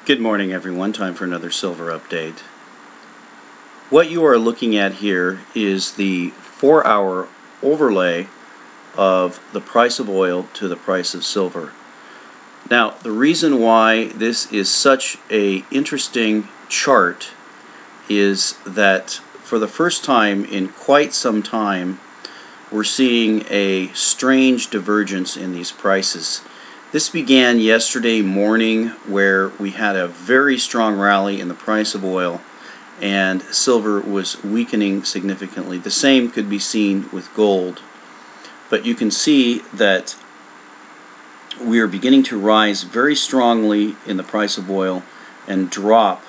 Good morning, everyone. Time for another silver update. What you are looking at here is the 4-hour overlay of the price of oil to the price of silver. Now, the reason why this is such an interesting chart is that for the first time in quite some time, we're seeing a strange divergence in these prices. This began yesterday morning, where we had a very strong rally in the price of oil and silver was weakening significantly. The same could be seen with gold. But you can see that we are beginning to rise very strongly in the price of oil and drop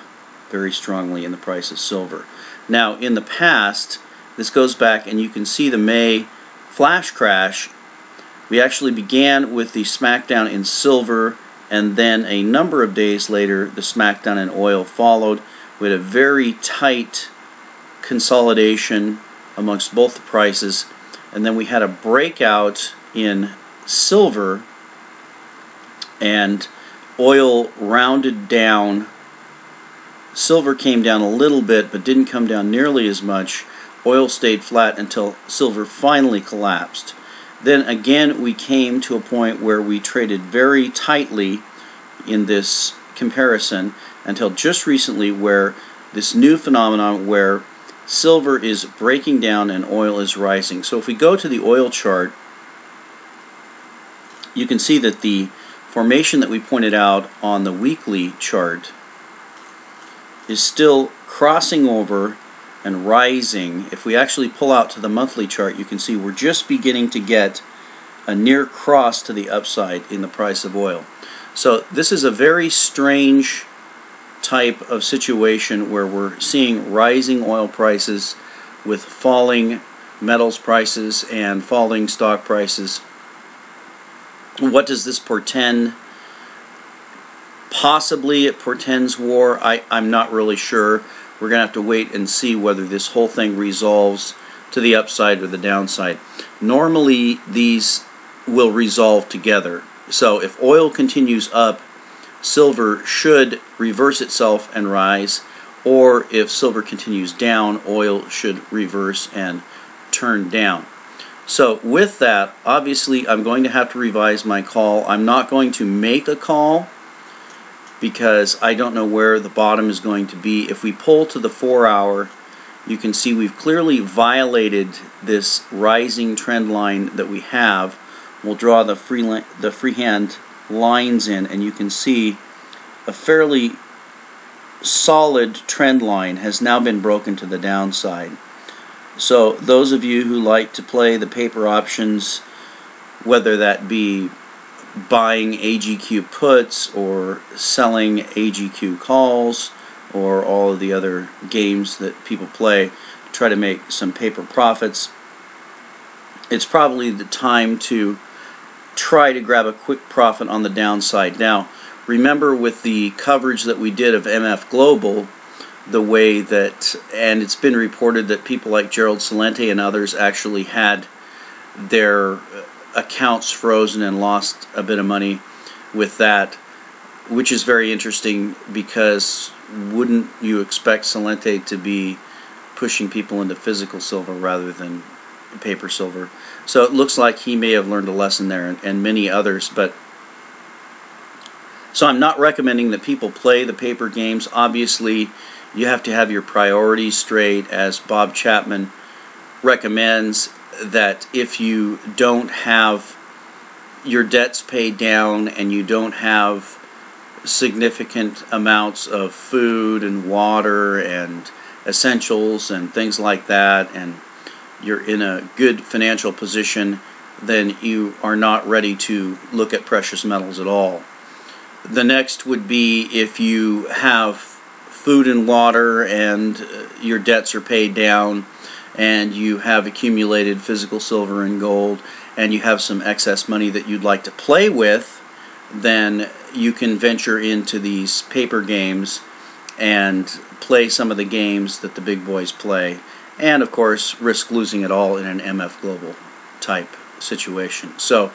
very strongly in the price of silver. Now, in the past, this goes back and you can see the May flash crash. We actually began with the smackdown in silver, and then a number of days later the smackdown in oil followed. We had a very tight consolidation amongst both the prices, and then we had a breakout in silver, and oil rounded down. Silver came down a little bit but didn't come down nearly as much. Oil stayed flat until silver finally collapsed. Then again we came to a point where we traded very tightly in this comparison until just recently, where this new phenomenon where silver is breaking down and oil is rising. So if we go to the oil chart, you can see that the formation that we pointed out on the weekly chart is still crossing over and rising. If we actually pull out to the monthly chart, you can see we're just beginning to get a near cross to the upside in the price of oil. So this is a very strange type of situation where we're seeing rising oil prices with falling metals prices and falling stock prices. What does this portend? Possibly it portends war. I'm not really sure. We're going to have to wait and see whether this whole thing resolves to the upside or the downside. Normally, these will resolve together. So if oil continues up, silver should reverse itself and rise, or if silver continues down, oil should reverse and turn down. So with that, obviously, I'm going to have to revise my call. I'm not going to make a call because I don't know where the bottom is going to be. If we pull to the 4-hour, you can see we've clearly violated this rising trend line that we have. We'll draw the freehand lines in, and you can see a fairly solid trend line has now been broken to the downside. So those of you who like to play the paper options, whether that be buying AGQ puts or selling AGQ calls or all of the other games that people play to try to make some paper profits, it's probably the time to try to grab a quick profit on the downside. Now, remember, with the coverage that we did of MF Global, the way that, and it's been reported that people like Gerald Celente and others actually had their accounts frozen and lost a bit of money with that, which is very interesting, because wouldn't you expect Celente to be pushing people into physical silver rather than paper silver? So it looks like he may have learned a lesson there, and many others. But so I'm not recommending that people play the paper games. Obviously, you have to have your priorities straight, as Bob Chapman recommends, that if you don't have your debts paid down and you don't have significant amounts of food and water and essentials and things like that, and you're in a good financial position, then you are not ready to look at precious metals at all. The next would be if you have food and water and your debts are paid down, and you have accumulated physical silver and gold, and you have some excess money that you'd like to play with, then you can venture into these paper games and play some of the games that the big boys play, and of course risk losing it all in an MF Global type situation. So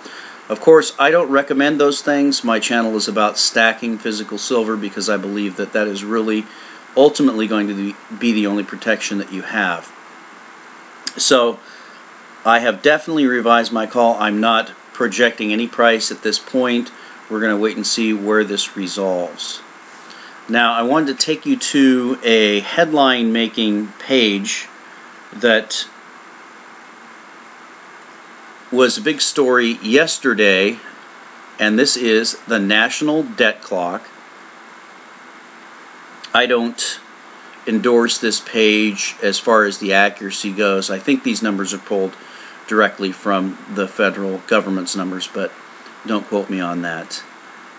Of course, I don't recommend those things. My channel is about stacking physical silver because I believe that that is really ultimately going to be the only protection that you have. So I have definitely revised my call. I'm not projecting any price at this point. We're going to wait and see where this resolves. Now, I wanted to take you to a headline making page that was a big story yesterday, and this is the National Debt Clock. I don't endorse this page as far as the accuracy goes. I think these numbers are pulled directly from the federal government's numbers, but don't quote me on that.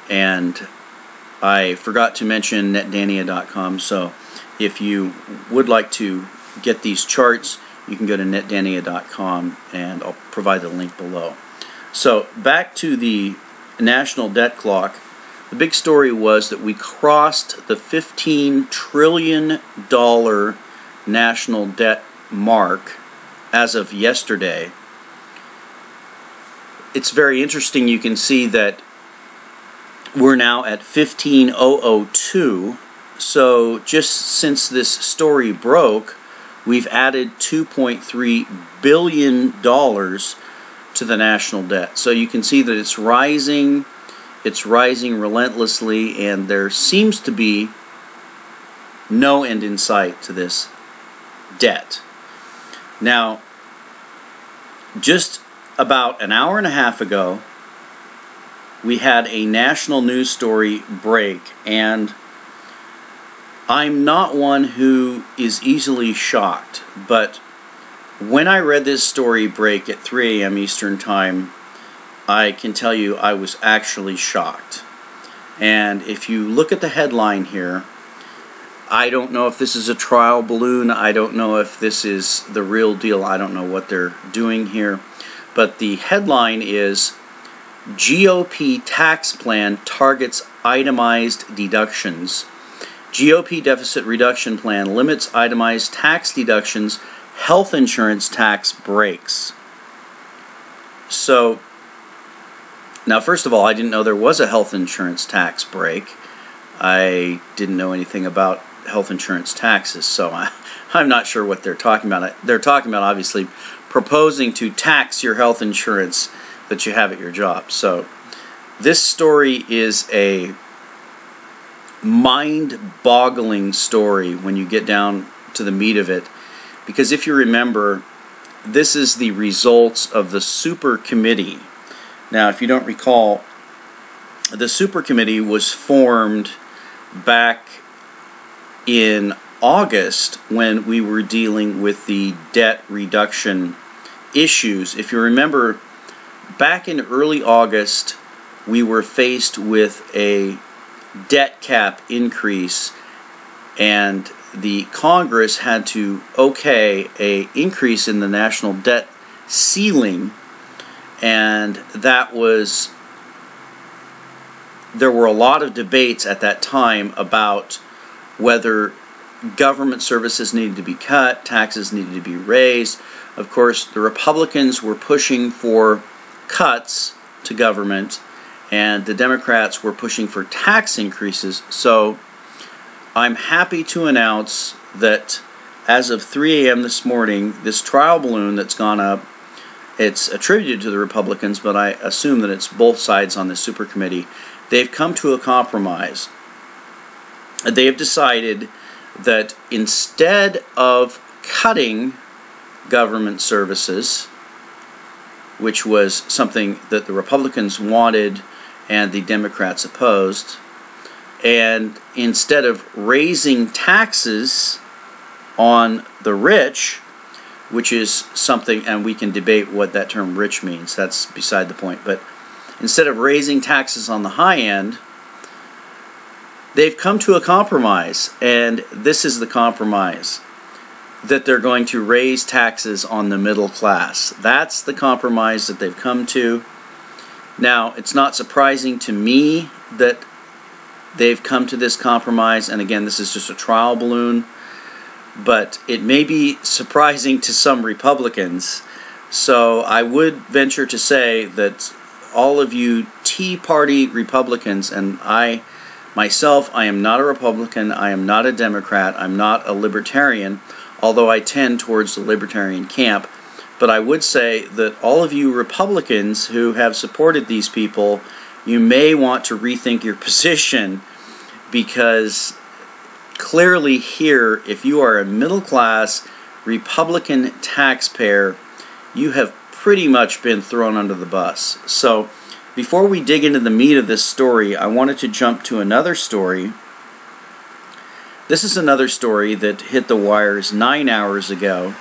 And I forgot to mention netdania.com, so if you would like to get these charts, you can go to netdania.com, and I'll provide the link below. So back to the National Debt Clock. The big story was that we crossed the $15 trillion national debt mark as of yesterday. It's very interesting. You can see that we're now at 15,002. So just since this story broke, we've added $2.3 billion to the national debt. So you can see that it's rising relentlessly, and there seems to be no end in sight to this debt. Now, just about an hour and a half ago, we had a national news story break, and I'm not one who is easily shocked, but when I read this story break at 3 a.m. Eastern Time, I can tell you I was actually shocked. And if you look at the headline here, I don't know if this is a trial balloon. I don't know if this is the real deal. I don't know what they're doing here. But the headline is, GOP tax plan targets itemized deductions. GOP deficit reduction plan limits itemized tax deductions. Health insurance tax breaks. So, now first of all, I didn't know there was a health insurance tax break. I didn't know anything about health insurance taxes, so I'm not sure what they're talking about. They're talking about, obviously, proposing to tax your health insurance that you have at your job. So this story is a mind-boggling story when you get down to the meat of it, because if you remember, this is the results of the Super Committee. Now, if you don't recall, the Super Committee was formed back in August when we were dealing with the debt reduction issues. If you remember, back in early August, we were faced with a debt cap increase, and the Congress had to okay an increase in the national debt ceiling, and there were a lot of debates at that time about whether government services needed to be cut, taxes needed to be raised. Of course, the Republicans were pushing for cuts to government, and the Democrats were pushing for tax increases. So I'm happy to announce that as of 3 a.m. this morning, this trial balloon that's gone up, it's attributed to the Republicans, but I assume that it's both sides on the Super Committee. They've come to a compromise. They have decided that instead of cutting government services, which was something that the Republicans wanted and the Democrats opposed, and instead of raising taxes on the rich, which is something, and we can debate what that term rich means, that's beside the point, but instead of raising taxes on the high end, they've come to a compromise, and this is the compromise, that they're going to raise taxes on the middle class. That's the compromise that they've come to. Now, it's not surprising to me that they've come to this compromise, and again, this is just a trial balloon, but it may be surprising to some Republicans. So I would venture to say that all of you Tea Party Republicans, and I am not a Republican, I am not a Democrat, I'm not a Libertarian, although I tend towards the Libertarian camp. But I would say that all of you Republicans who have supported these people, you may want to rethink your position, because clearly here, if you are a middle-class Republican taxpayer, you have pretty much been thrown under the bus. So before we dig into the meat of this story, I wanted to jump to another story. This is another story that hit the wires 9 hours ago,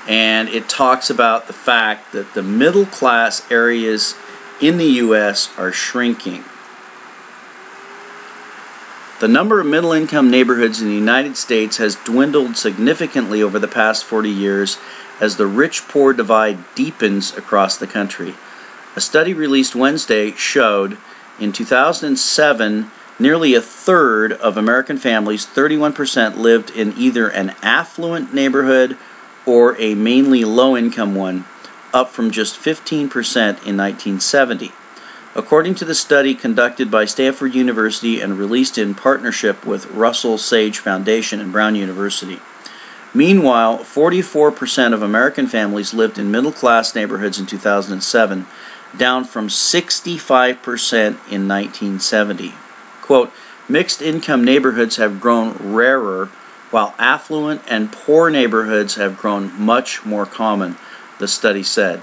and it talks about the fact that the middle class areas in the U.S. are shrinking. The number of middle-income neighborhoods in the United States has dwindled significantly over the past 40 years as the rich-poor divide deepens across the country. A study released Wednesday showed in 2007, nearly a third of American families, 31%, lived in either an affluent neighborhood or a mainly low-income one, up from just 15% in 1970. According to the study conducted by Stanford University and released in partnership with Russell Sage Foundation and Brown University. Meanwhile, 44% of American families lived in middle-class neighborhoods in 2007, down from 65% in 1970. Quote, mixed-income neighborhoods have grown rarer, while affluent and poor neighborhoods have grown much more common, the study said.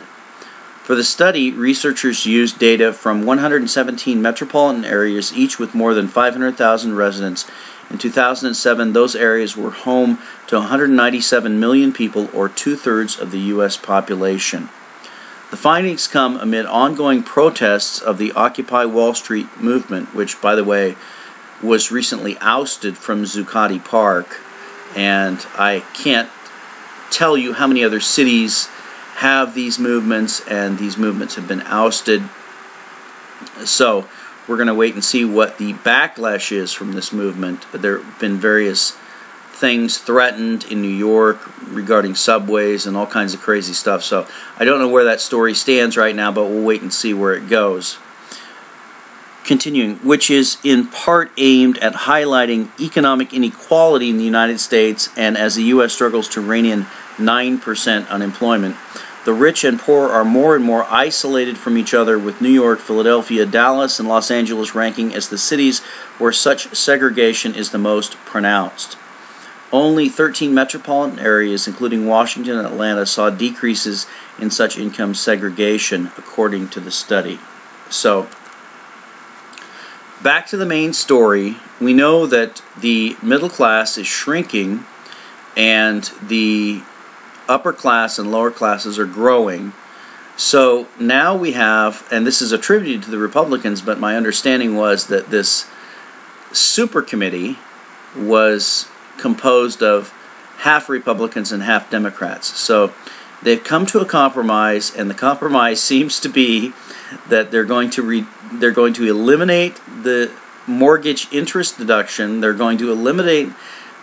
For the study, researchers used data from 117 metropolitan areas, each with more than 500,000 residents. In 2007, those areas were home to 197 million people, or two-thirds of the U.S. population. The findings come amid ongoing protests of the Occupy Wall Street movement, which, by the way, was recently ousted from Zuccotti Park. And I can't tell you how many other cities have these movements, and these movements have been ousted. So we're going to wait and see what the backlash is from this movement. There have been various things threatened in New York regarding subways and all kinds of crazy stuff. So I don't know where that story stands right now, but we'll wait and see where it goes. Continuing, which is in part aimed at highlighting economic inequality in the United States, and as the U.S. struggles to rein in 9% unemployment. The rich and poor are more and more isolated from each other, with New York, Philadelphia, Dallas, and Los Angeles ranking as the cities where such segregation is the most pronounced. Only 13 metropolitan areas, including Washington and Atlanta, saw decreases in such income segregation, according to the study. So, back to the main story. We know that the middle class is shrinking, and the upper class and lower classes are growing. So now we have, and this is attributed to the Republicans, but my understanding was that this super committee was composed of half Republicans and half Democrats. So they've come to a compromise, and the compromise seems to be that they're going to eliminate the mortgage interest deduction. They're going to eliminate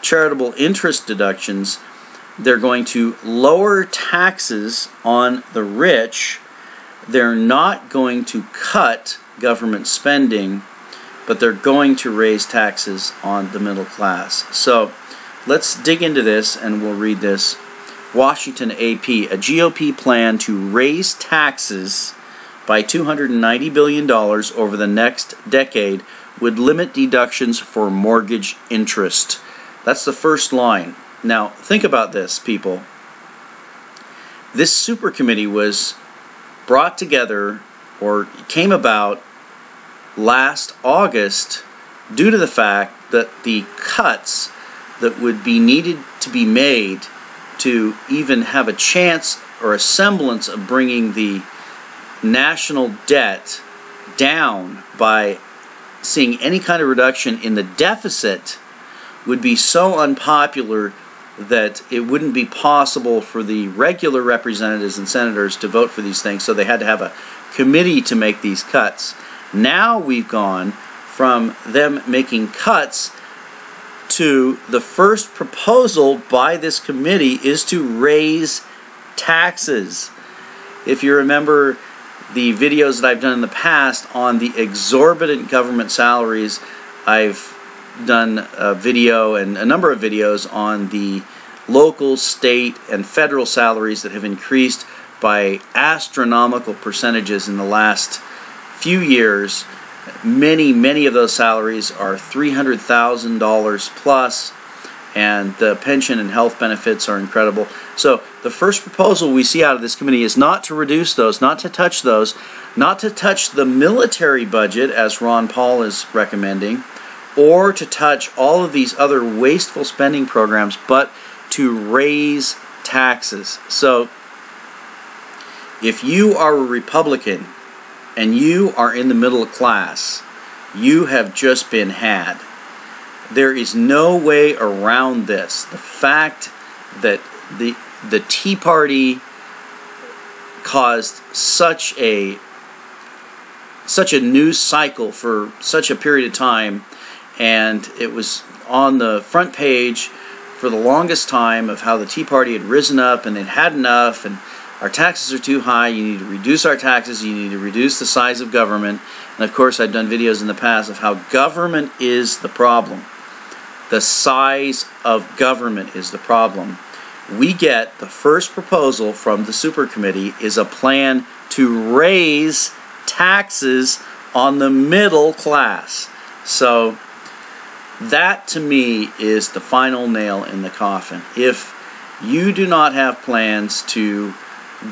charitable interest deductions. They're going to lower taxes on the rich. They're not going to cut government spending, but they're going to raise taxes on the middle class. So let's dig into this, and we'll read this. Washington AP, a GOP plan to raise taxes by $290 billion over the next decade would limit deductions for mortgage interest. That's the first line. Now, think about this, people. This super committee was brought together, or came about, last August due to the fact that the cuts that would be needed to be made to even have a chance or a semblance of bringing the national debt down by seeing any kind of reduction in the deficit would be so unpopular that it wouldn't be possible for the regular representatives and senators to vote for these things, so they had to have a committee to make these cuts. Now we've gone from them making cuts to the first proposal by this committee is to raise taxes. If you remember the videos that I've done in the past on the exorbitant government salaries. I've done a video and a number of videos on the local, state, and federal salaries that have increased by astronomical percentages in the last few years. Many of those salaries are $300,000 plus, and the pension and health benefits are incredible. So the first proposal we see out of this committee is not to reduce those, not to touch those, not to touch the military budget, as Ron Paul is recommending, or to touch all of these other wasteful spending programs, but to raise taxes. So if you are a Republican and you are in the middle class, you have just been had. There is no way around this. The fact that the Tea Party caused such a news cycle for such a period of time, and it was on the front page for the longest time of how the Tea Party had risen up and it had enough, and our taxes are too high, you need to reduce our taxes, you need to reduce the size of government. And of course I've done videos in the past of how government is the problem. The size of government is the problem. We get the first proposal from the Super Committee is a plan to raise taxes on the middle class. So that to me is the final nail in the coffin. If you do not have plans to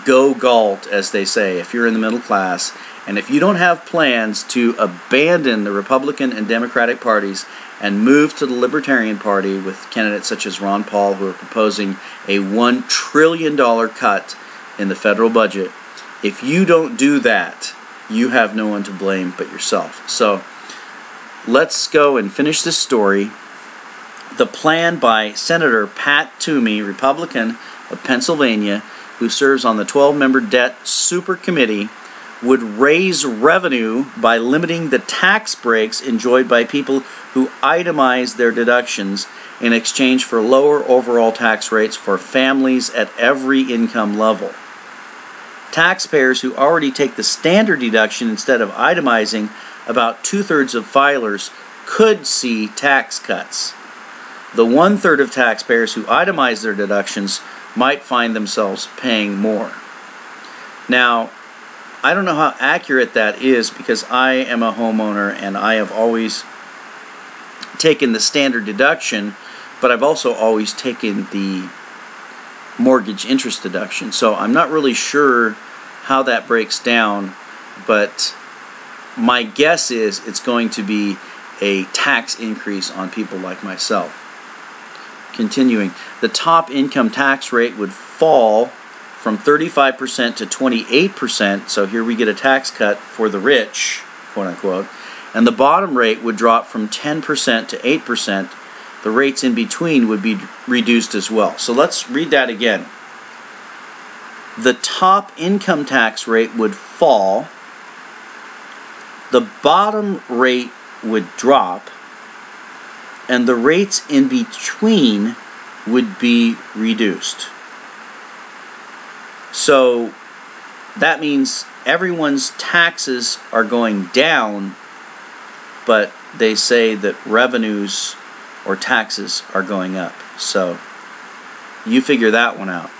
go galt, as they say, if you're in the middle class, and if you don't have plans to abandon the Republican and Democratic parties and move to the Libertarian Party with candidates such as Ron Paul, who are proposing a $1 trillion cut in the federal budget, if you don't do that, you have no one to blame but yourself. So let's go and finish this story. The plan by Senator Pat Toomey, Republican of Pennsylvania, who serves on the 12-member Debt Super Committee, would raise revenue by limiting the tax breaks enjoyed by people who itemize their deductions in exchange for lower overall tax rates for families at every income level. Taxpayers who already take the standard deduction instead of itemizing, about 2/3 of filers, could see tax cuts. The 1/3 of taxpayers who itemize their deductions might find themselves paying more. Now, I don't know how accurate that is, because I am a homeowner and I have always taken the standard deduction, but I've also always taken the mortgage interest deduction. So I'm not really sure how that breaks down, but my guess is it's going to be a tax increase on people like myself. Continuing, the top income tax rate would fall from 35% to 28%, so here we get a tax cut for the rich, quote unquote, and the bottom rate would drop from 10% to 8%. The rates in between would be reduced as well. So let's read that again. The top income tax rate would fall, the bottom rate would drop, and the rates in between would be reduced. So that means everyone's taxes are going down, but they say that revenues or taxes are going up. So you figure that one out.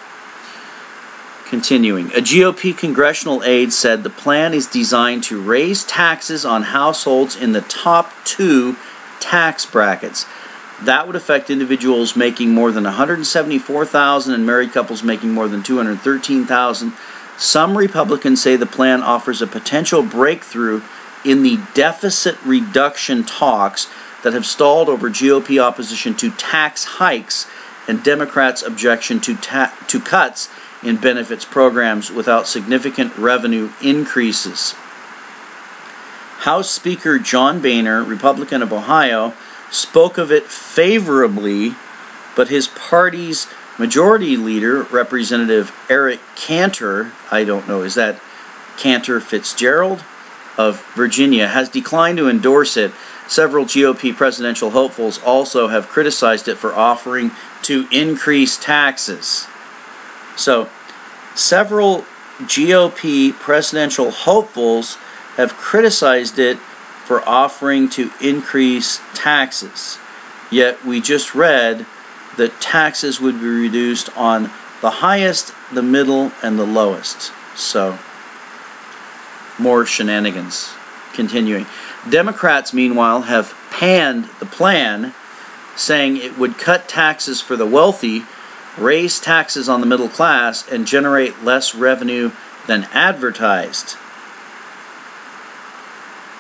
Continuing, a GOP congressional aide said the plan is designed to raise taxes on households in the top 2 tax brackets. That would affect individuals making more than $174,000 and married couples making more than $213,000. Some Republicans say the plan offers a potential breakthrough in the deficit reduction talks that have stalled over GOP opposition to tax hikes and Democrats' objection to cuts in benefits programs without significant revenue increases. House Speaker John Boehner, Republican of Ohio, spoke of it favorably, but his party's majority leader, Representative Eric Cantor, I don't know, is that Cantor Fitzgerald of Virginia, has declined to endorse it. Several GOP presidential hopefuls also have criticized it for offering to increase taxes. So, several GOP presidential hopefuls have criticized it for offering to increase taxes. Yet we just read that taxes would be reduced on the highest, the middle, and the lowest. So, more shenanigans. Continuing. Democrats, meanwhile, have panned the plan, saying it would cut taxes for the wealthy, raise taxes on the middle class, and generate less revenue than advertised.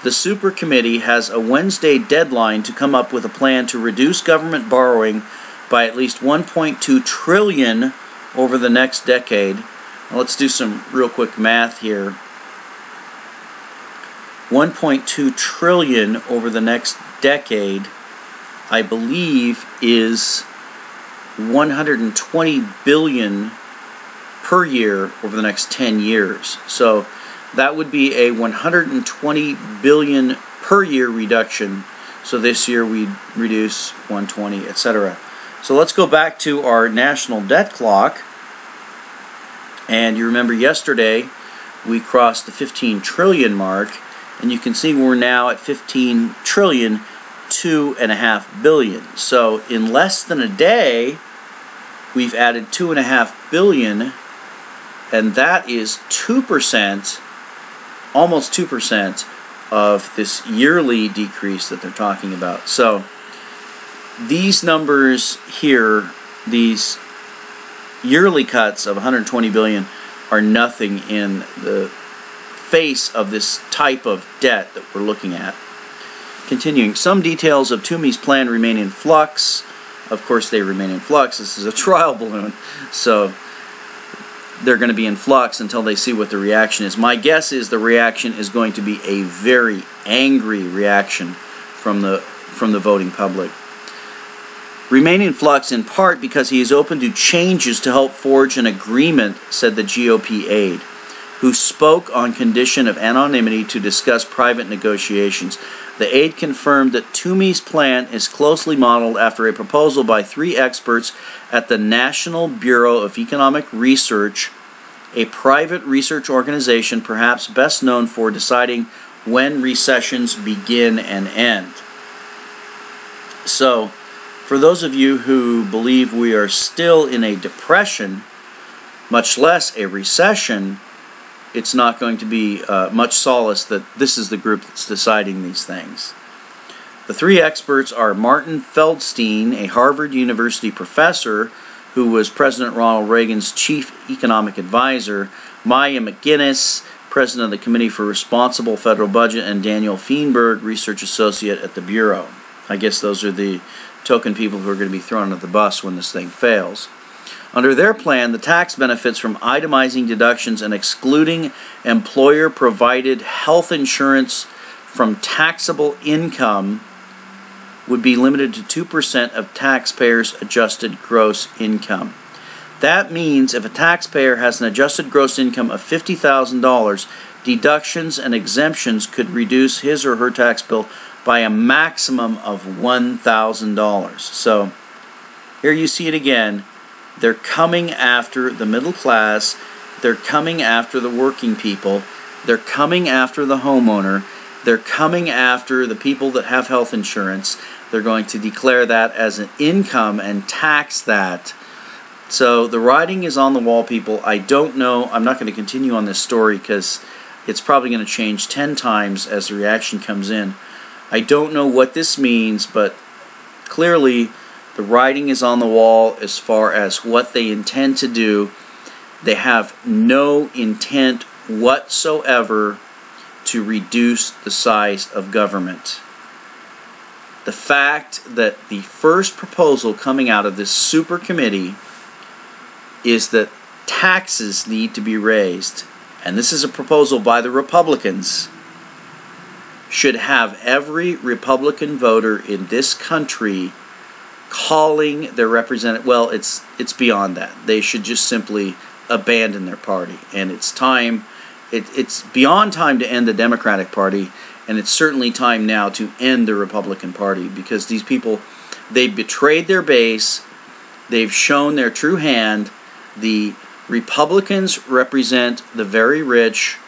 The Super Committee has a Wednesday deadline to come up with a plan to reduce government borrowing by at least $1.2 trillion over the next decade. Now let's do some real quick math here. $1.2 trillion over the next decade, I believe, is $120 billion per year over the next 10 years. So that would be a $120 billion per year reduction. So this year we'd reduce 120, etc. So let's go back to our national debt clock. And you remember yesterday we crossed the 15 trillion mark, and you can see we're now at 15 trillion, 2.5 billion. So in less than a day, we've added 2.5 billion, and that is 2%, almost 2% of this yearly decrease that they're talking about. So these numbers here, these yearly cuts of 120 billion, are nothing in the face of this type of debt that we're looking at. Continuing, some details of Toomey's plan remain in flux. Of course they remain in flux. This is a trial balloon, so they're going to be in flux until they see what the reaction is. My guess is the reaction is going to be a very angry reaction from the voting public. Remain in flux in part because he is open to changes to help forge an agreement, said the GOP aide, who spoke on condition of anonymity to discuss private negotiations. The aide confirmed that Toomey's plan is closely modeled after a proposal by 3 experts at the National Bureau of Economic Research, a private research organization perhaps best known for deciding when recessions begin and end. So, for those of you who believe we are still in a depression, much less a recession, it's not going to be much solace that this is the group that's deciding these things. The 3 experts are Martin Feldstein, a Harvard University professor who was President Ronald Reagan's chief economic advisor, Maya McGinnis, president of the Committee for Responsible Federal Budget, and Daniel Feinberg, research associate at the Bureau. I guess those are the token people who are going to be thrown at the bus when this thing fails. Under their plan, the tax benefits from itemizing deductions and excluding employer-provided health insurance from taxable income would be limited to 2% of taxpayers' adjusted gross income. That means if a taxpayer has an adjusted gross income of $50,000, deductions and exemptions could reduce his or her tax bill by a maximum of $1,000. So here you see it again. They're coming after the middle class. They're coming after the working people. They're coming after the homeowner. They're coming after the people that have health insurance. They're going to declare that as an income and tax that. So the writing is on the wall, people. I don't know. I'm not going to continue on this story because it's probably going to change 10 times as the reaction comes in. I don't know what this means, but clearly the writing is on the wall as far as what they intend to do. They have no intent whatsoever to reduce the size of government. The fact that the first proposal coming out of this super committee is that taxes need to be raised, and this is a proposal by the Republicans, should have every Republican voter in this country calling their representative. Well, it's beyond that. They should just simply abandon their party, and it's time. It's beyond time to end the Democratic Party, and it's certainly time now to end the Republican Party, because these people, they've betrayed their base. They've shown their true hand. The Republicans represent the very rich,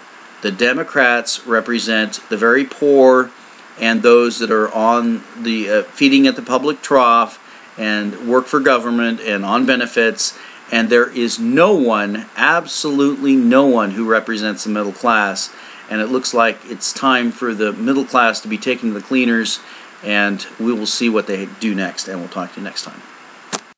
the Democrats represent the very poor and those that are on the feeding at the public trough and work for government and on benefits, and there is no one, absolutely no one, who represents the middle class. And it looks like it's time for the middle class to be taken to the cleaners, and we will see what they do next, and we'll talk to you next time.